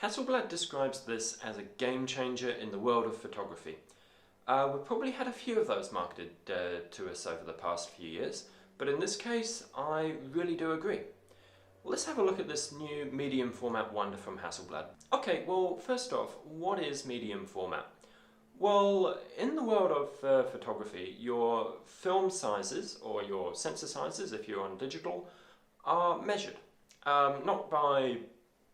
Hasselblad describes this as a game changer in the world of photography. We've probably had a few of those marketed to us over the past few years, but in this case, I really do agree. Let's have a look at this new medium format wonder from Hasselblad. Okay, well, first off, what is medium format? Well, in the world of photography, your film sizes, or your sensor sizes if you're on digital, are measured. Not by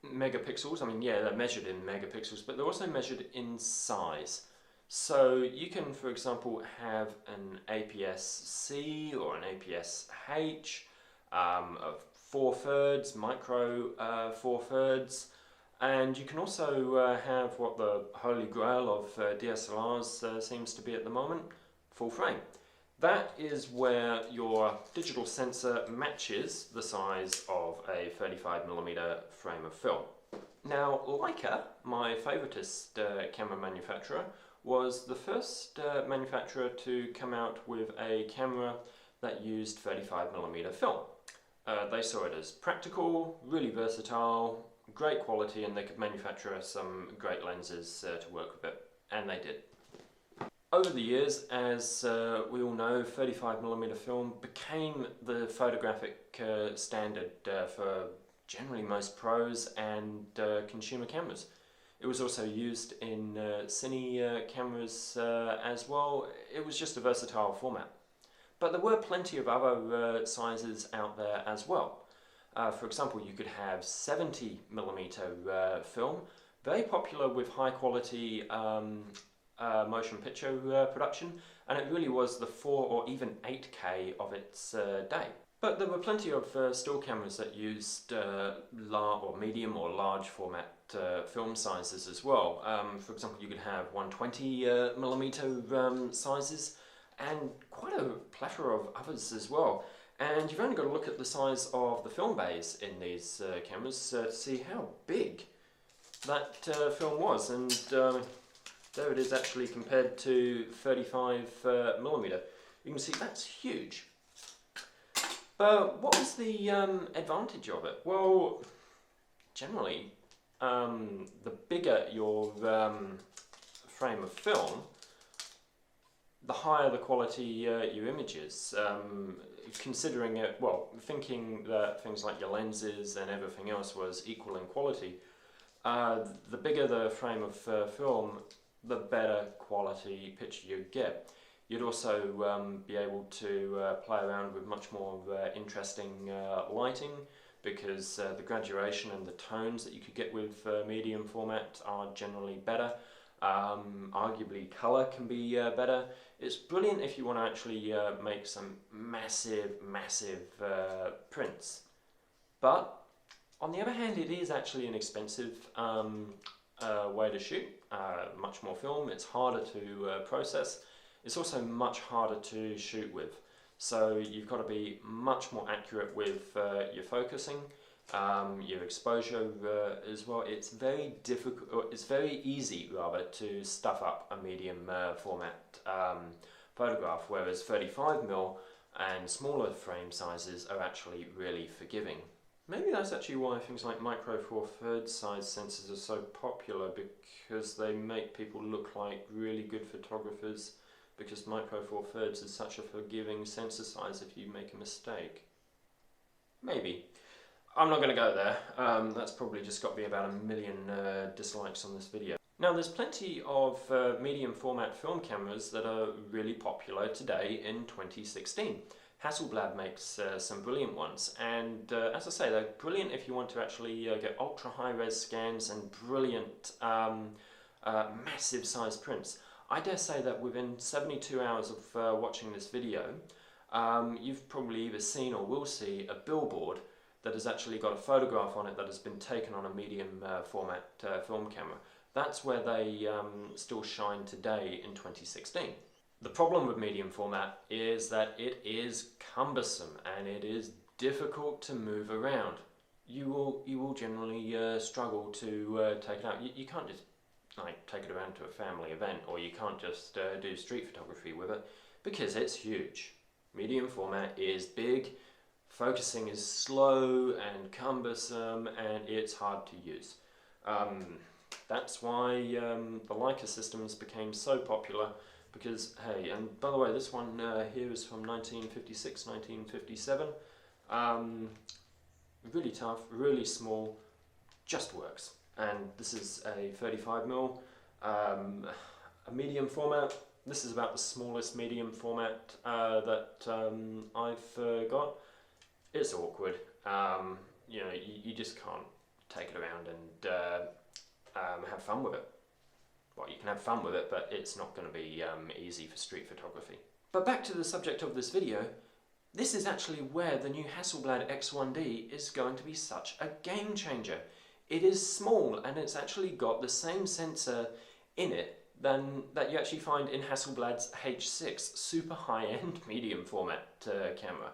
megapixels, I mean, yeah, they're measured in megapixels, but they're also measured in size. So you can, for example, have an APS-C or an APS-H of 4/3, micro 4/3, and you can also have what the holy grail of DSLRs seems to be at the moment, full frame. That is where your digital sensor matches the size of a 35mm frame of film. Now, Leica, my favoritist camera manufacturer, was the first manufacturer to come out with a camera that used 35mm film. They saw it as practical, really versatile, great quality, and they could manufacture some great lenses to work with it, and they did. Over the years, as we all know, 35mm film became the photographic standard for generally most pros and consumer cameras. It was also used in cine cameras as well. It was just a versatile format. But there were plenty of other sizes out there as well. For example, you could have 70mm film, very popular with high quality motion picture production, and it really was the 4 or even 8K of its day. But there were plenty of still cameras that used medium or large format film sizes as well. For example, you could have 120mm sizes and quite a plethora of others as well. And you've only got to look at the size of the film bays in these cameras to see how big that film was. And there it is actually compared to 35mm. You can see that's huge. But what was the advantage of it? Well, generally, the bigger your frame of film, the higher the quality your image is. Considering it, well, thinking that things like your lenses and everything else was equal in quality, the bigger the frame of film, the better quality picture you'd get. You'd also be able to play around with much more interesting lighting, because the graduation and the tones that you could get with medium format are generally better. Arguably colour can be better. It's brilliant if you want to actually make some massive prints. But on the other hand, it is actually an expensive way to shoot. Much more film, it's harder to process. It's also much harder to shoot with. So you've got to be much more accurate with your focusing, your exposure as well. It's very difficult. It's very easy rather to stuff up a medium format photograph, whereas 35mm and smaller frame sizes are actually really forgiving. Maybe that's actually why things like micro 4/3 size sensors are so popular, because they make people look like really good photographers, because micro 4/3 is such a forgiving sensor size if you make a mistake. Maybe. I'm not going to go there. That's probably just got me about 1 million dislikes on this video. Now, there's plenty of medium format film cameras that are really popular today in 2016. Hasselblad makes some brilliant ones, and as I say, they're brilliant if you want to actually get ultra high res scans and brilliant massive size prints. I dare say that within 72 hours of watching this video, you've probably either seen or will see a billboard that has actually got a photograph on it that has been taken on a medium format film camera. That's where they still shine today in 2016. The problem with medium format is that it is cumbersome and it is difficult to move around. You will generally struggle to take it out. You can't just take it around to a family event, or you can't just do street photography with it, because it's huge. Medium format is big, focusing is slow and cumbersome, and it's hard to use. That's why the Leica systems became so popular, because, hey, and by the way, this one here is from 1956, 1957. Really tough, really small, just works. And this is a 35mm, a medium format. This is about the smallest medium format that I've got. It's awkward. You know, you just can't take it around and have fun with it. Well, you can have fun with it, but it's not going to be easy for street photography. But back to the subject of this video, this is actually where the new Hasselblad X1D is going to be such a game changer. It is small, and it's actually got the same sensor in it that you actually find in Hasselblad's H6 super high-end medium format camera.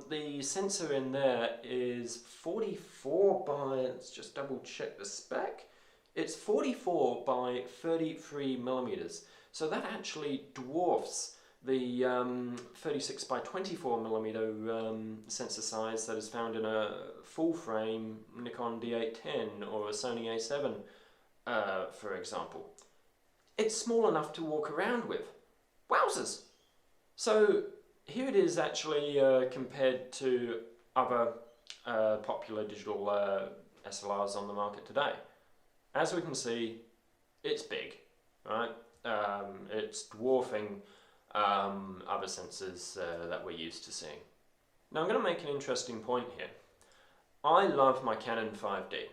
The sensor in there is 44 by, let's just double check the spec, it's 44 by 33 millimeters, so that actually dwarfs the 36 by 24 millimeter sensor size that is found in a full frame Nikon D810 or a Sony A7 for example. It's small enough to walk around with. Wowzers! So here it is actually compared to other popular digital SLRs on the market today. As we can see, it's big, right? It's dwarfing other sensors that we're used to seeing. Now I'm going to make an interesting point here. I love my Canon 5D.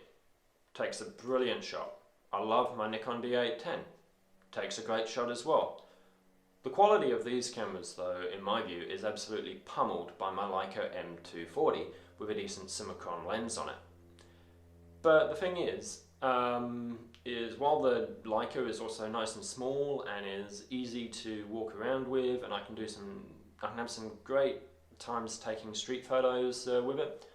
Takes a brilliant shot. I love my Nikon D810. Takes a great shot as well. The quality of these cameras, though, in my view, is absolutely pummeled by my Leica M240 with a decent Summicron lens on it. But the thing is while the Leica is also nice and small and is easy to walk around with, and I can have some great times taking street photos with it,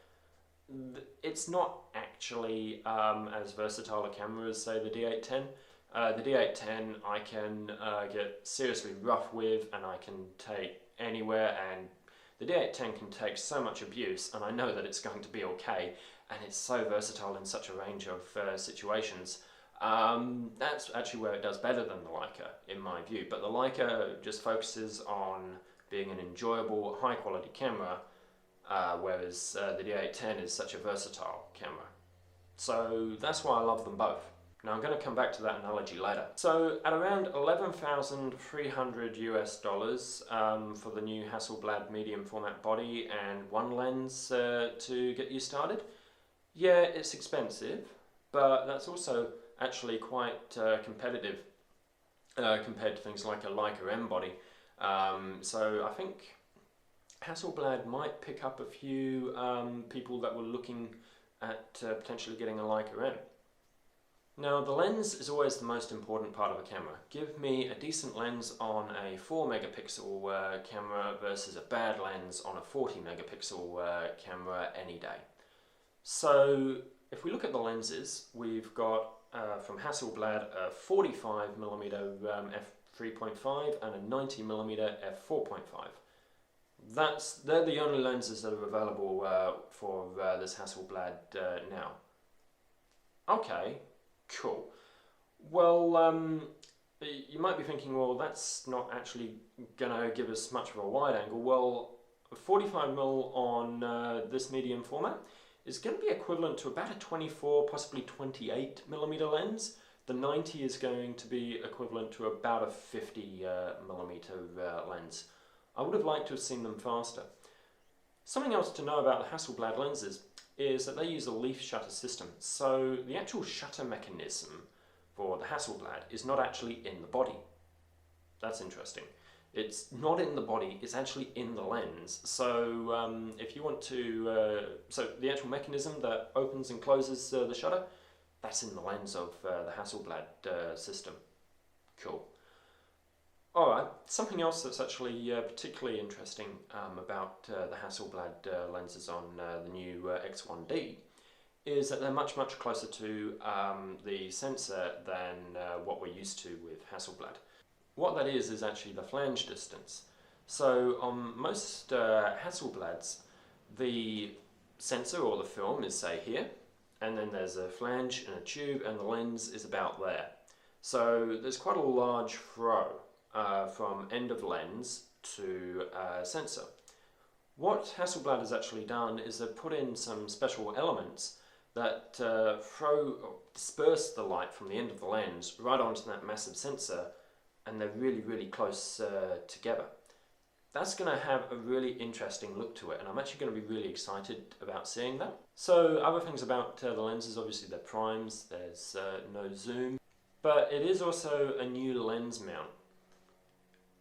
it's not actually as versatile a camera as, say, the D810. The D810 I can get seriously rough with, and I can take anywhere, and the D810 can take so much abuse, and I know that it's going to be okay, and it's so versatile in such a range of situations. That's actually where it does better than the Leica, in my view. But the Leica just focuses on being an enjoyable, high-quality camera, whereas the D810 is such a versatile camera. So that's why I love them both. Now I'm going to come back to that analogy later. So at around $11,300 US for the new Hasselblad medium format body and one lens to get you started, yeah, it's expensive, but that's also actually quite competitive compared to things like a Leica M body. So I think Hasselblad might pick up a few people that were looking at potentially getting a Leica M. Now the lens is always the most important part of a camera. Give me a decent lens on a 4 megapixel camera versus a bad lens on a 40 megapixel camera any day. So if we look at the lenses, we've got from Hasselblad a 45mm f3.5 and a 90mm f4.5. They're the only lenses that are available for this Hasselblad now. Okay, cool. Well, you might be thinking, well, that's not actually going to give us much of a wide angle. Well, 45mm on this medium format is going to be equivalent to about a 24, possibly 28mm lens. The 90 is going to be equivalent to about a 50mm lens. I would have liked to have seen them faster. Something else to know about the Hasselblad lenses is that they use a leaf shutter system. So the actual shutter mechanism for the Hasselblad is not actually in the body. That's interesting. It's not in the body, it's actually in the lens. So if you want to, so the actual mechanism that opens and closes the shutter, that's in the lens of the Hasselblad system. Cool. Alright, something else that's actually particularly interesting about the Hasselblad lenses on the new X1D is that they're much closer to the sensor than what we're used to with Hasselblad. What that is actually the flange distance. So on most Hasselblads, the sensor or the film is, say, here, and then there's a flange and a tube, and the lens is about there. So there's quite a large throw from end of lens to sensor. What Hasselblad has actually done is they've put in some special elements that disperse the light from the end of the lens right onto that massive sensor, and they're really, really close together. That's going to have a really interesting look to it, and I'm actually going to be really excited about seeing that. So other things about the lenses, obviously they're primes, there's no zoom, but it is also a new lens mount.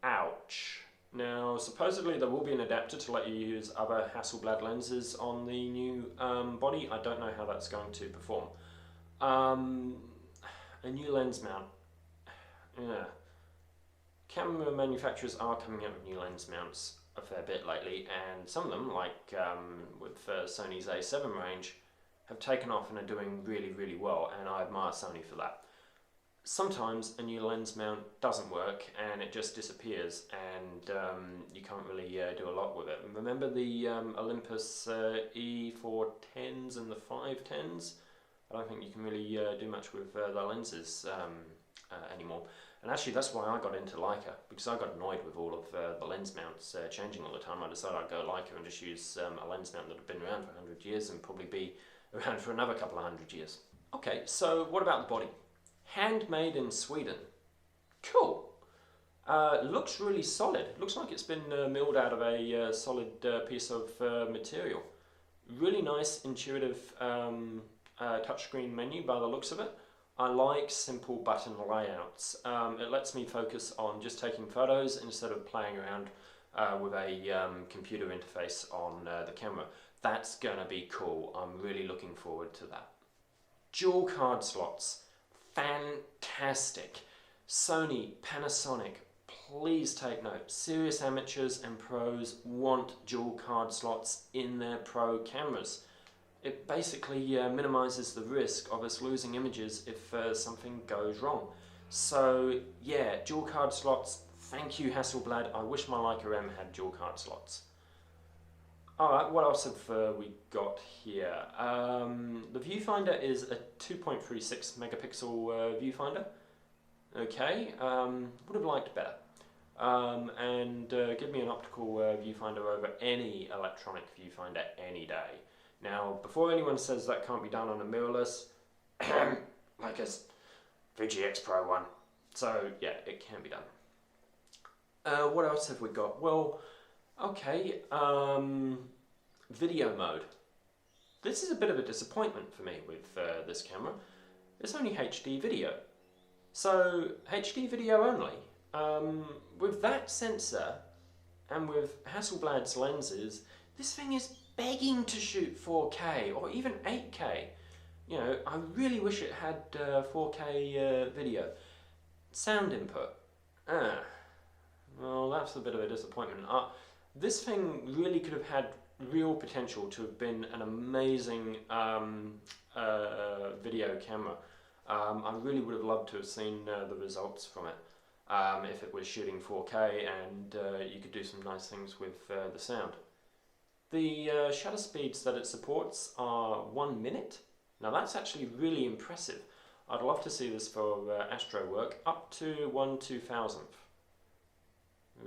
Ouch. Now, supposedly there will be an adapter to let you use other Hasselblad lenses on the new body. I don't know how that's going to perform. A new lens mount. Yeah. Camera manufacturers are coming out with new lens mounts a fair bit lately, and some of them, like with Sony's A7 range, have taken off and are doing really, really well, and I admire Sony for that. Sometimes a new lens mount doesn't work and it just disappears, and you can't really do a lot with it. Remember the Olympus E410s and the 510s? I don't think you can really do much with the lenses anymore. And actually that's why I got into Leica, because I got annoyed with all of the lens mounts changing all the time. I decided I'd go Leica and just use a lens mount that had been around for 100 years and probably be around for another couple of 100 years. Okay, so what about the body? Handmade in Sweden. Cool. Looks really solid. Looks like it's been milled out of a solid piece of material. Really nice, intuitive touchscreen menu by the looks of it. I like simple button layouts. It lets me focus on just taking photos instead of playing around with a computer interface on the camera. That's gonna be cool. I'm really looking forward to that. Dual card slots. Fantastic. Sony, Panasonic, please take note. Serious amateurs and pros want dual card slots in their pro cameras. It basically minimises the risk of us losing images if something goes wrong. So yeah, dual card slots, thank you Hasselblad. I wish my Leica M had dual card slots. Alright, what else have we got here? The viewfinder is a 2.36 megapixel viewfinder. Okay, would have liked better. And give me an optical viewfinder over any electronic viewfinder any day. Now, before anyone says that can't be done on a mirrorless, Leica's VGX Pro one. So yeah, it can be done. What else have we got? Well, okay, video mode. This is a bit of a disappointment for me with this camera. It's only HD video. So, HD video only. With that sensor and with Hasselblad's lenses, this thing is begging to shoot 4K or even 8K. You know, I really wish it had 4K video. Sound input. Well, that's a bit of a disappointment. This thing really could have had real potential to have been an amazing video camera. I really would have loved to have seen the results from it if it was shooting 4K and you could do some nice things with the sound. The shutter speeds that it supports are 1 minute. Now that's actually really impressive. I'd love to see this for astro work, up to 1/2000th.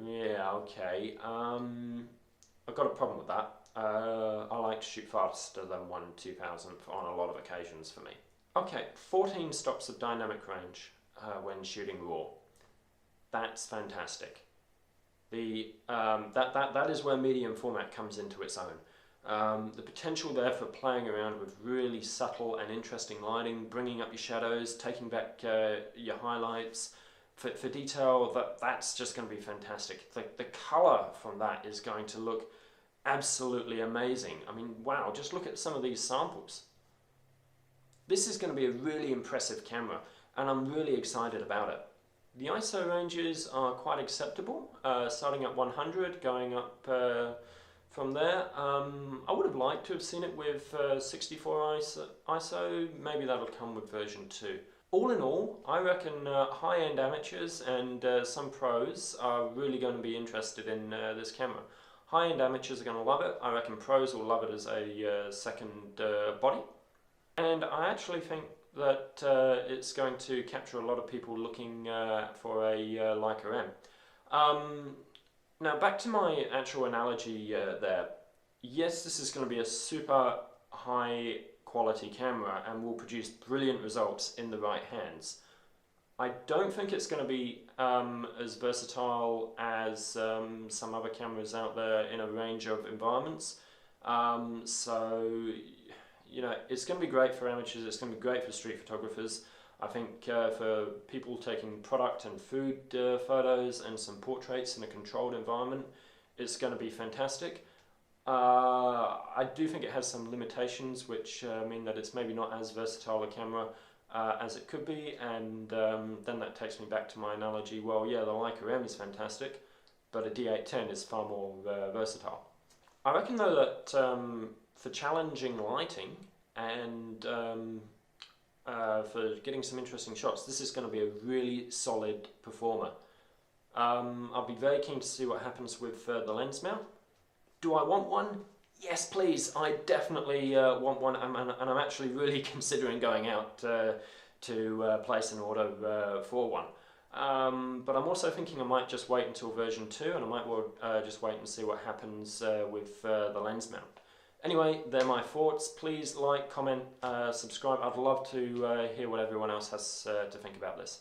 Yeah, okay. I've got a problem with that. I like to shoot faster than 1/2000th on a lot of occasions for me. Okay, 14 stops of dynamic range when shooting RAW. That's fantastic. That is where medium format comes into its own. The potential there for playing around with really subtle and interesting lighting, bringing up your shadows, taking back your highlights, for detail, that's just going to be fantastic. The colour from that is going to look absolutely amazing. I mean, wow, just look at some of these samples. This is going to be a really impressive camera, and I'm really excited about it. The ISO ranges are quite acceptable, starting at 100, going up from there. I would have liked to have seen it with 64 ISO, maybe that'll come with version 2. All in all, I reckon high-end amateurs and some pros are really going to be interested in this camera. High-end amateurs are going to love it. I reckon pros will love it as a second body. And I actually think that it's going to capture a lot of people looking for a Leica M. Now back to my actual analogy there. Yes, this is going to be a super high quality camera and will produce brilliant results in the right hands. I don't think it's going to be as versatile as some other cameras out there in a range of environments. So, you know, it's going to be great for amateurs, it's going to be great for street photographers. I think for people taking product and food photos and some portraits in a controlled environment, it's going to be fantastic. I do think it has some limitations which mean that it's maybe not as versatile a camera as it could be, and then that takes me back to my analogy. Well, yeah, the Leica M is fantastic, but a D810 is far more versatile. I reckon though that for challenging lighting and for getting some interesting shots, this is going to be a really solid performer. I'll be very keen to see what happens with the lens mount. Do I want one? Yes, please. I definitely want one, and I'm actually really considering going out to place an order for one. But I'm also thinking I might just wait until version 2, and I might just wait and see what happens with the lens mount. Anyway, they're my thoughts. Please like, comment, subscribe. I'd love to hear what everyone else has to think about this.